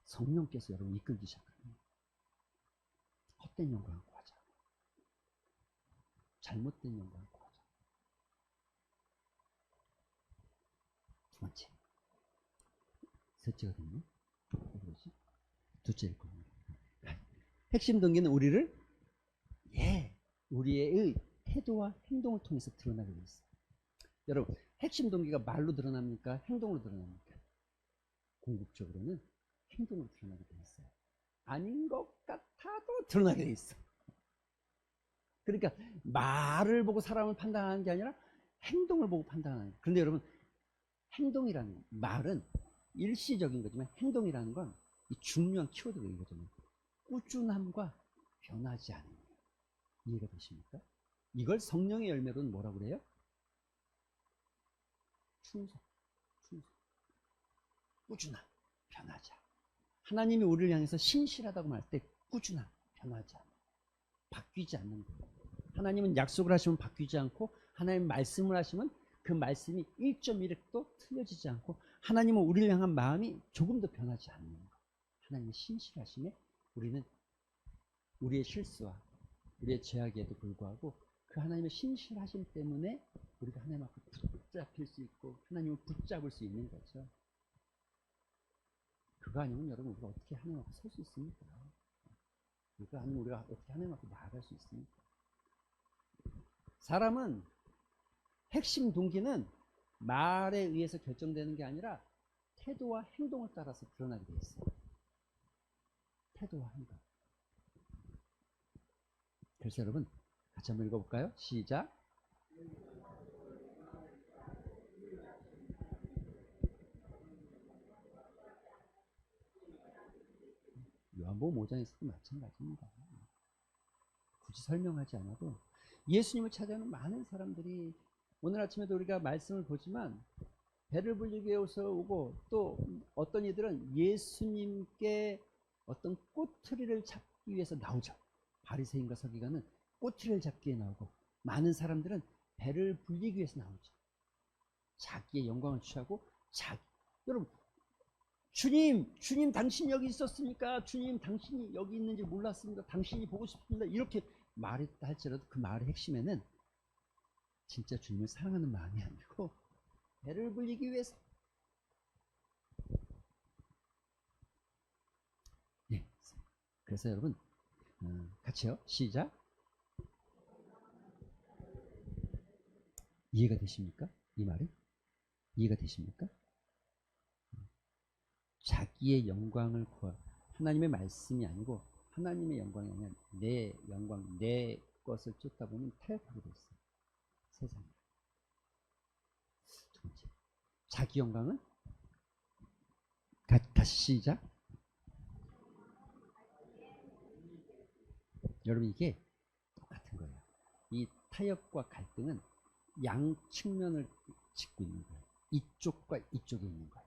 성령께서 여러분 이끌기 시작합니다. 헛된 영광을 구하자. 잘못된 영광을 구하자. 두 번째. 셋째거든요. 뭐지? 둘째일 겁니다. 핵심 동기는 우리의 태도와 행동을 통해서 드러나게 되어 있어요. 여러분, 핵심 동기가 말로 드러납니까? 행동으로 드러납니까? 궁극적으로는 행동으로 드러나게 되어 있어요. 아닌 것 같아도 드러나게 되어 있어. 그러니까 말을 보고 사람을 판단하는 게 아니라 행동을 보고 판단하는 거예요. 그런데 여러분, 행동이라는 말은 일시적인 거지만 행동이라는 건 중요한 키워드가 이거잖아요. 꾸준함과 변하지 않는 것. 이해가 되십니까? 이걸 성령의 열매로는 뭐라고 그래요? 충성. 꾸준함, 변하지 않아. 하나님이 우리를 향해서 신실하다고 말할 때 꾸준함, 변하지 않아. 바뀌지 않는 거예요. 하나님은 약속을 하시면 바뀌지 않고 하나님 말씀을 하시면 그 말씀이 1.1획도 틀려지지 않고 하나님은 우리를 향한 마음이 조금도 변하지 않는 거예요. 하나님의 신실하심에 우리는 우리의 실수와 우리의 죄악에도 불구하고 그 하나님의 신실하심 때문에 우리가 하나님 앞에 붙잡힐 수 있고 하나님을 붙잡을 수 있는 거죠. 그거 아니면 여러분 우리가 어떻게 하나님 앞에 설 수 있습니까? 그거 아니면 우리가 어떻게 하나님 앞에 나아갈 수 있습니까? 사람은 핵심 동기는 말에 의해서 결정되는 게 아니라 태도와 행동을 따라서 드러나게 돼 있어요. 태도와 행동. 그래서 여러분 같이 한번 읽어볼까요? 시작. 요한복음 5장에서도 마찬가지입니다. 굳이 설명하지 않아도 예수님을 찾아오는 많은 사람들이 오늘 아침에도 우리가 말씀을 보지만 배를 불리기 위해서 오고 또 어떤 이들은 예수님께 어떤 꼬투리를 잡기 위해서 나오죠. 바리새인과 서기관은 꼬투리를 잡기 위해 나오고 많은 사람들은 배를 불리기 위해서 나오죠. 자기의 영광을 취하고 여러분 주님 당신이 여기 있었습니까? 주님 당신이 여기 있는지 몰랐습니다. 당신이 보고 싶습니다. 이렇게 말했다 할지라도 그 말의 핵심에는 진짜 주님을 사랑하는 마음이 아니고 배를 불리기 위해서. 네. 그래서 여러분 같이요. 시작. 이해가 되십니까? 이 말이? 이해가 되십니까? 자기의 영광을 하나님의 말씀이 아니고 하나님의 영광이 아니라 내 영광, 내 것을 쫓다 보면 타협하게 돼 있어요. 세상에. 두 번째, 자기 영광은 다시 시작. 여러분 이게 똑같은 거예요. 이 타협과 갈등은 양 측면을 짚고 있는 거예요. 이쪽과 이쪽에 있는 거예요.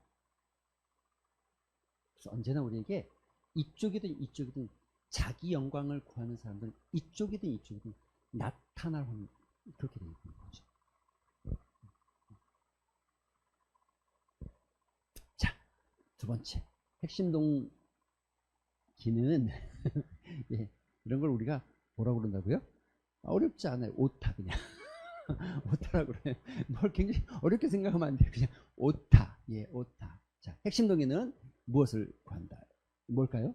그래서 언제나 우리에게 이쪽이든 이쪽이든 자기 영광을 구하는 사람들은 이쪽이든 이쪽이든 나타날 확률이 그렇게 되어 있는 거죠. 자, 두 번째 핵심 동기는 예, 이런 걸 우리가 뭐라고 그런다고요? 어렵지 않아요. 오타 그냥 오타라고 그래요. 뭘 굉장히 어렵게 생각하면 안 돼요. 그냥 오타. 예, 오타. 자, 핵심 동기는 무엇을 구한다? 뭘까요?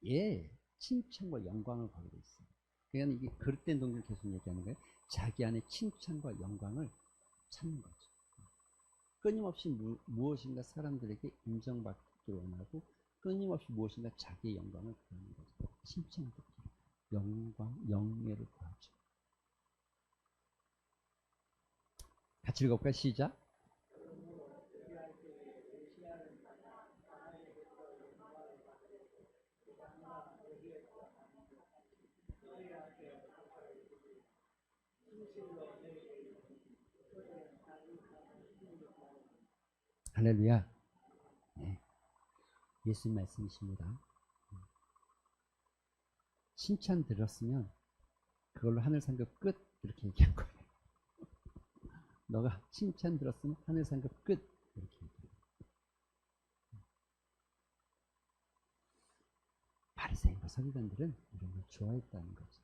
예, 칭찬과 영광을 구하게 돼 있어요. 그러니까 이게 그릇된 동기를 계속 얘기하는 거예요. 자기 안에 칭찬과 영광을 찾는 거죠. 끊임없이 무엇인가 사람들에게 인정받기를 원하고 끊임없이 무엇인가 자기의 영광을 구하는 거죠. 칭찬을 듣기, 영광, 영예를 구하죠. 같이 읽어볼까요? 시작. 할렐루야. 네. 예수님 말씀이십니다. 칭찬 들었으면 그걸로 하늘 상급 끝 이렇게 얘기한 거예요. 너가 칭찬 들었으면 하늘 상급 끝 이렇게 얘기해요. 바리새인과 서기관들은 이런 걸 좋아했다는 거죠.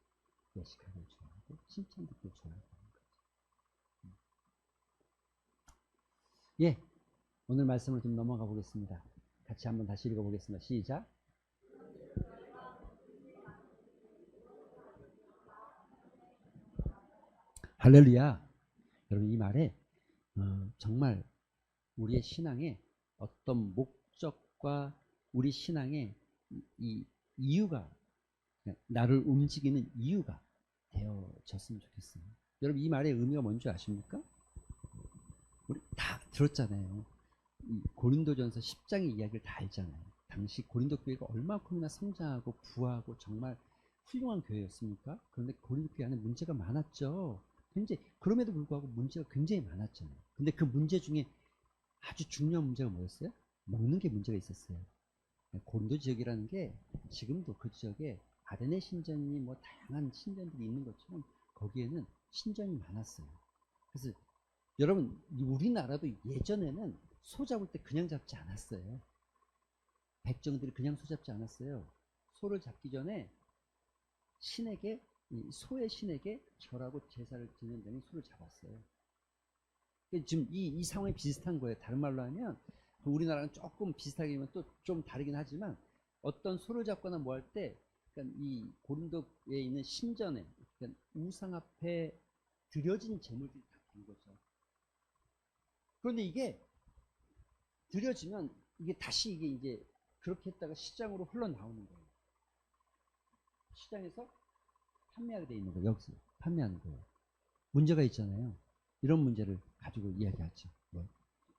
예식하고 좋아하고 칭찬 듣고 좋아했다는 거죠. 예, 오늘 말씀을 좀 넘어가 보겠습니다. 같이 한번 다시 읽어보겠습니다. 시작. 할렐루야. 여러분 이 말에 정말 우리의 신앙의 어떤 목적과 우리 신앙의 이 이유가 나를 움직이는 이유가 되어졌으면 좋겠어요. 여러분 이 말의 의미가 뭔지 아십니까? 우리 다 들었잖아요. 이 고린도전서 10장의 이야기를 다 알잖아요. 당시 고린도 교회가 얼마큼이나 성장하고 부하고 정말 훌륭한 교회였습니까? 그런데 고린도 교회 안에 문제가 많았죠. 그럼에도 불구하고 문제가 굉장히 많았잖아요. 근데 그 문제 중에 아주 중요한 문제가 뭐였어요? 먹는 게 문제가 있었어요. 고린도 지역이라는 게 지금도 그 지역에 아데네 신전이 뭐 다양한 신전들이 있는 것처럼 거기에는 신전이 많았어요. 그래서 여러분 우리나라도 예전에는 소 잡을 때 그냥 잡지 않았어요. 백정들이 그냥 소 잡지 않았어요. 소를 잡기 전에 신에게 소의 신에게 절하고 제사를 드리는 다음에 소를 잡았어요. 지금 이 상황이 비슷한 거예요. 다른 말로 하면 우리나라는 조금 비슷하게 하면 또 좀 다르긴 하지만 어떤 소를 잡거나 뭐 할 때 그러니까 이 고린도에 있는 신전에 그러니까 우상 앞에 드려진 제물들이 다 된 거죠. 그런데 이게 드려지면 이게 다시 이게 이제 그렇게 했다가 시장으로 흘러나오는 거예요. 시장에서 판매하게 돼 있는 거예요. 여기서 판매하는 거예요. 문제가 있잖아요. 이런 문제를 가지고 이야기하죠.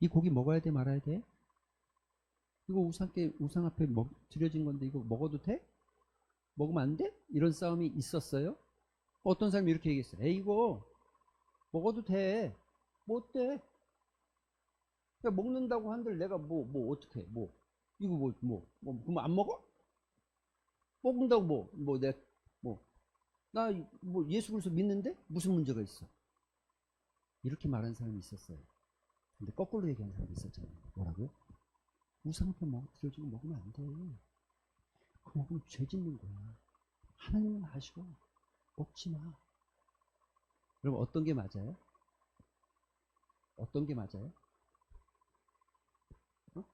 이 고기 먹어야 돼 말아야 돼? 이거 우상 앞에 드려진 건데 이거 먹어도 돼? 먹으면 안 돼? 이런 싸움이 있었어요. 어떤 사람이 이렇게 얘기했어요. 에이 이거 먹어도 돼. 뭐 어때? 그러니까 먹는다고 한들 내가 뭐 어떻게 이거 그럼 안 먹어? 먹는다고 내가 나 예수 그리스도 믿는데 무슨 문제가 있어? 이렇게 말하는 사람이 있었어요. 근데 거꾸로 얘기하는 사람이 있었잖아요. 뭐라고요? 우상 앞에 드려지고 먹으면 안 돼. 그거 먹으면 죄 짓는 거야. 하나님은 아시고 먹지 마. 여러분 어떤 게 맞아요? 어떤 게 맞아요? 어?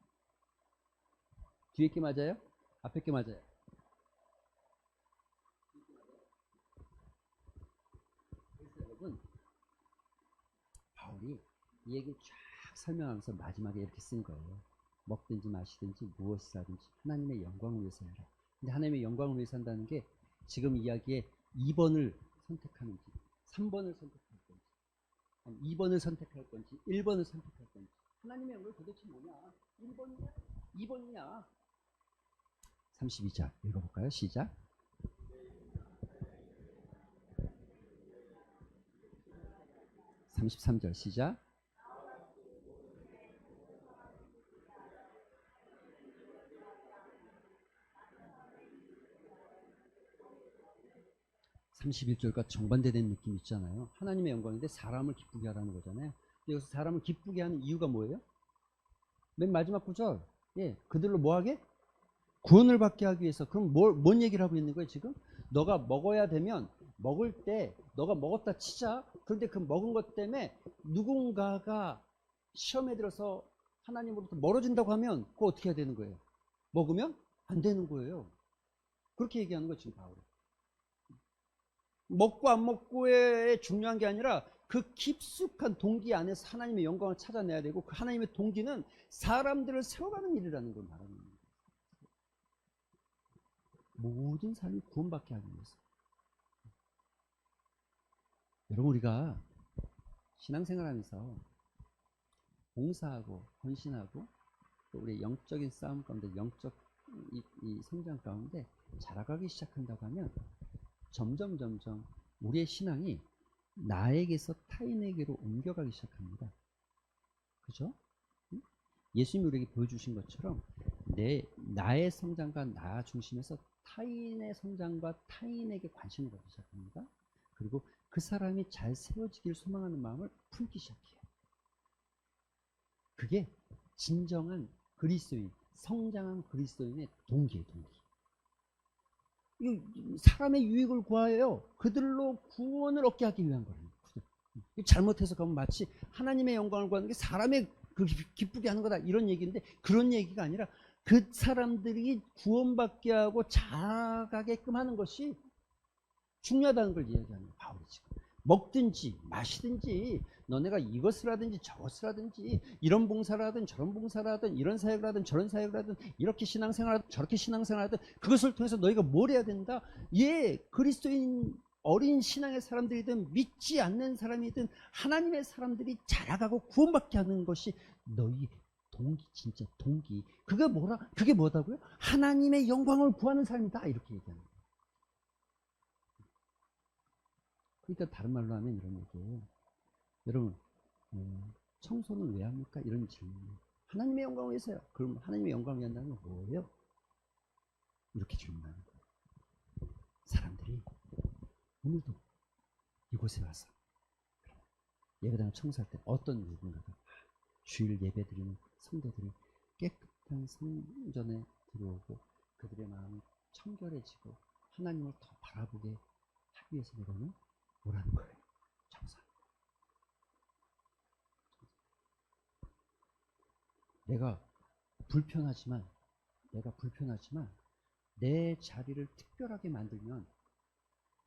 뒤에 게 맞아요? 앞에 게 맞아요? 그래서 여러분 이 얘기를 쫙 설명하면서 마지막에 이렇게 쓴 거예요. 먹든지 마시든지 무엇을 하든지 하나님의 영광을 위해서 해라. 근데 하나님의 영광을 위해서 한다는 게 지금 이야기에 2번을 선택하는지 3번을 선택할 건지 2번을 선택할 건지 1번을 선택할 건지 하나님의 영광이 도대체 뭐냐? 1번이냐? 2번이냐? 32절 읽어볼까요? 시작. 33절 시작. (31절과) 정반대된 느낌 있잖아요. 하나님의 영광인데 사람을 기쁘게 하라는 거잖아요. 여기서 사람을 기쁘게 하는 이유가 뭐예요? 맨 마지막 구절. 예, 그들로 뭐하게? 구원을 받게 하기 위해서. 그럼 뭔 얘기를 하고 있는 거예요 지금? 너가 먹어야 되면 먹을 때 너가 먹었다 치자. 그런데 그 먹은 것 때문에 누군가가 시험에 들어서 하나님으로부터 멀어진다고 하면 그거 어떻게 해야 되는 거예요? 먹으면 안 되는 거예요. 그렇게 얘기하는 거예요 지금 바울은. 먹고 안 먹고에 중요한 게 아니라 그 깊숙한 동기 안에서 하나님의 영광을 찾아내야 되고 그 하나님의 동기는 사람들을 세워가는 일이라는 걸 말하는 거예요. 모든 사람이 구원받게 하기 위해서. 여러분 우리가 신앙생활하면서 봉사하고 헌신하고 또 우리의 영적인 싸움 가운데 영적 이 성장 가운데 자라가기 시작한다고 하면 점점 우리의 신앙이 나에게서 타인에게로 옮겨가기 시작합니다. 그죠? 예수님이 우리에게 보여주신 것처럼 나의 성장과 나 중심에서 타인의 성장과 타인에게 관심을 갖기 시작합니다. 그리고 그 사람이 잘 세워지기를 소망하는 마음을 품기 시작해요. 그게 진정한 그리스도인, 성장한 그리스도인의 동기예요, 동기. 사람의 유익을 구하여 그들로 구원을 얻게 하기 위한 거예요. 잘못 해석하면 마치 하나님의 영광을 구하는 게 사람의 기쁘게 하는 거다 이런 얘기인데 그런 얘기가 아니라 그 사람들이 구원받게 하고 자라가게끔 하는 것이 중요하다는 걸 이야기하는 거예요. 바울이 지금. 먹든지 마시든지 너네가 이것을 하든지 저것을 하든지 이런 봉사를 하든 저런 봉사를 하든 이런 사역을 하든 저런 사역을 하든 이렇게 신앙생활을 하든 저렇게 신앙생활을 하든 그것을 통해서 너희가 뭘 해야 된다? 예, 그리스도인 어린 신앙의 사람들이든 믿지 않는 사람이든 하나님의 사람들이 자라가고 구원받게 하는 것이 너희 동기, 진짜 동기. 그게 뭐다고요? 하나님의 영광을 구하는 삶이다 이렇게 얘기하는 거예요. 그러니까 다른 말로 하면 이런 얘기예요. 여러분 청소는 왜 합니까? 이런 질문. 하나님의 영광을 위해서요. 그럼 하나님의 영광을 위한다는 건 뭐예요? 이렇게 질문하는 거예요. 사람들이 오늘도 이곳에 와서 예배당을 청소할 때 어떤 누군가가 주일 예배드리는 성도들이 깨끗한 성전에 들어오고 그들의 마음이 청결해지고 하나님을 더 바라보게 하기 위해서 그거는 뭐라는 거예요? 청소하는 거예요. 내가 불편하지만 내 자리를 특별하게 만들면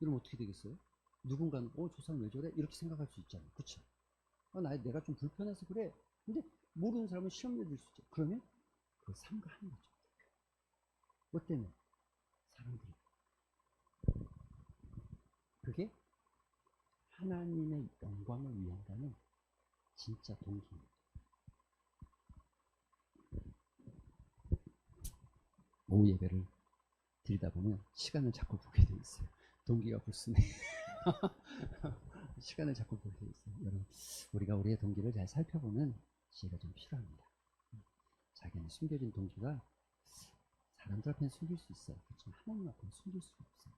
이러면 어떻게 되겠어요? 누군가는 저 사람 왜 저래? 이렇게 생각할 수 있잖아요. 그렇죠? 내가 좀 불편해서 그래. 근데 모르는 사람은 시험에 들 수 있죠. 그러면 그걸 삼가하는 거죠. 뭐 때문에? 사람들이. 그게 하나님의 영광을 위한다는 진짜 동기입니다. 오후 예배를 드리다 보면 시간을 자꾸 보게 돼 있어요. 동기가 불순해. 시간을 자꾸 보게 돼 있어요. 여러분, 우리가 우리의 동기를 잘 살펴보는 지혜가 좀 필요합니다. 자기는 숨겨진 동기가 사람들 앞에는 숨길 수 있어요. 그렇지만 하나님 앞에는 숨길 수가 없어요.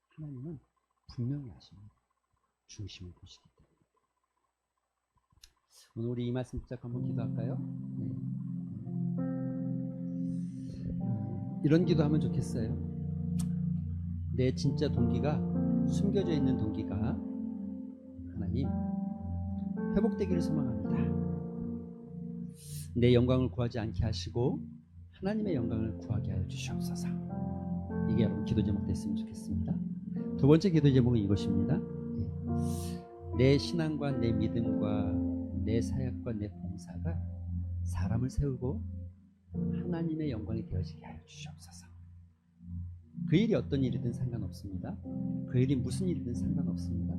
하나님은 분명히 아십니다. 중심을 보시기 때문에. 오늘 우리 이 말씀 붙잡고 한번 기도할까요? 네. 이런 기도하면 좋겠어요. 내 진짜 동기가 숨겨져 있는 동기가 하나님 회복되기를 소망합니다. 내 영광을 구하지 않게 하시고 하나님의 영광을 구하게 하여 주시옵소서. 이게 여러분 기도 제목 됐으면 좋겠습니다. 두 번째 기도 제목은 이것입니다. 내 신앙과 내 믿음과 내 사역과 내 봉사가 사람을 세우고 하나님의 영광이 되어지게 하여 주시옵소서. 그 일이 어떤 일이든 상관없습니다. 그 일이 무슨 일이든 상관없습니다.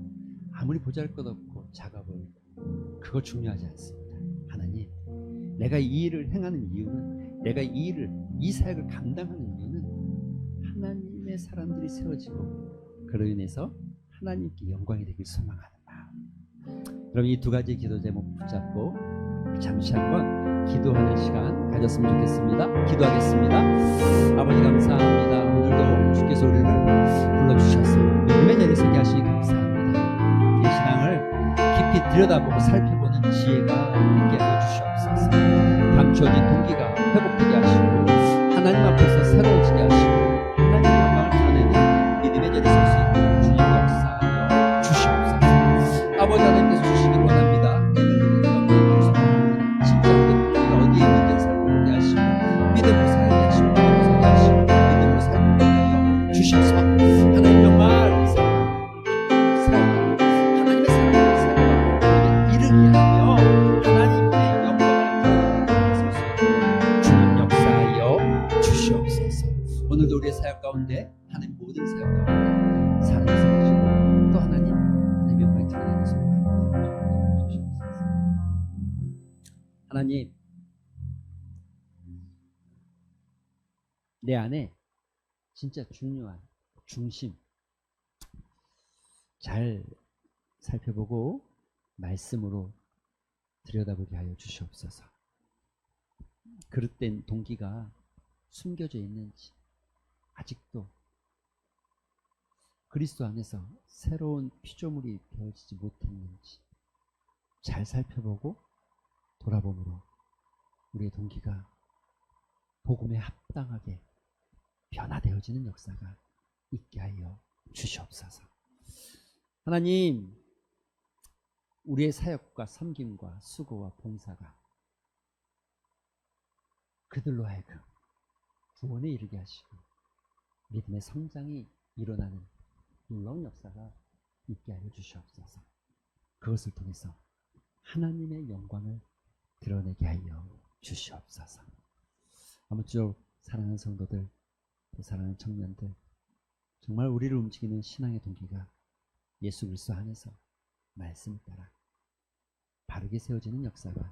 아무리 보잘것없고 작아 보이고 그거 중요하지 않습니다. 하나님, 내가 이 일을 행하는 이유는, 내가 이 사역을 감당하는 이유는 하나님의 사람들이 세워지고 그로 인해서 하나님께 영광이 되길 소망하는 마음. 그럼 이 두 가지 기도 제목 붙잡고 잠시 한번 기도하는 시간 가졌으면 좋겠습니다. 기도하겠습니다. 아버지 감사합니다. 오늘도 주께서 우리를 불러주셨습니다. 믿음의 자리에 서게 하시니 감사합니다. 이 신앙을 깊이 들여다보고 살펴보는 지혜가 있게 하여 주시옵소서. 감춰진 동기가 회복되게 하시고 하나님 앞에서 새로워지게 하시고 하나님의 영광을 드러내는 믿음의 자리에 설 수 있도록 주님 역사하여 주시옵소서. 아버지 하나님께서 주시기를 원합니다. 진짜 우리 어디에 있는지 살펴보게 하시고 믿음으로 살게 하시고 믿음으로 살게 하시고 믿음으로 살게 하여 주셔서 하나님 정말 세워가고 하나님의 사랑을 세워가고 이르게 하며 하나님의 영광을 드러내는 설 수 있도록 주님 역사하여 주시옵소서. 오늘도 우리의 사역 가운데 하나님 모든 사역 가운데 사랑을 세우시고 또 하나님의 영광을 드러내는 소망을 주시옵소서. 하나님, 내 안에 진짜 중요한 중심 잘 살펴보고 말씀으로 들여다보게 하여 주시옵소서. 그릇된 동기가 숨겨져 있는지, 아직도 그리스도 안에서 새로운 피조물이 되어지지 못했는지 잘 살펴보고 돌아봄으로 우리의 동기가 복음에 합당하게 변화되어지는 역사가 있게 하여 주시옵소서. 하나님, 우리의 사역과 섬김과 수고와 봉사가 그들로 하여금 구원에 이르게 하시고 믿음의 성장이 일어나는 놀라운 역사가 있게 하여 주시옵소서. 그것을 통해서 하나님의 영광을 드러내게 하여 주시옵소서. 아무쪼록 사랑하는 성도들, 또 사랑하는 청년들, 정말 우리를 움직이는 신앙의 동기가 예수 그리스도 안에서 말씀을 따라 바르게 세워지는 역사가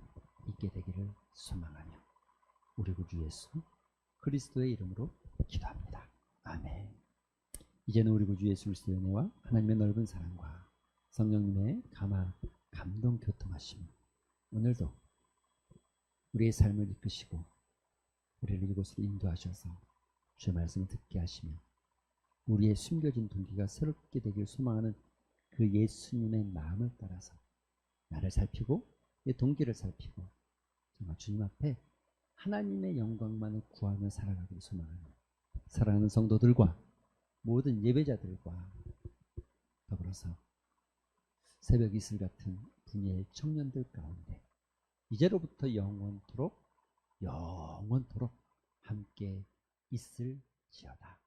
있게 되기를 소망하며 우리 구주 예수 그리스도의 이름으로 기도합니다. 아멘. 이제는 우리 구주 예수 그리스도의 은혜와 하나님의 넓은 사랑과 성령님의 감동 교통하심, 오늘도 우리의 삶을 이끄시고 우리를 이곳으로 인도하셔서 주의 말씀을 듣게 하시며 우리의 숨겨진 동기가 새롭게 되길 소망하는 그 예수님의 마음을 따라서 나를 살피고 내 동기를 살피고 정말 주님 앞에 하나님의 영광만을 구하며 살아가기를 소망하는 사랑하는 성도들과 모든 예배자들과 더불어서 새벽 이슬 같은 분야의 청년들 가운데 이제로부터 영원토록 함께 있을지어다.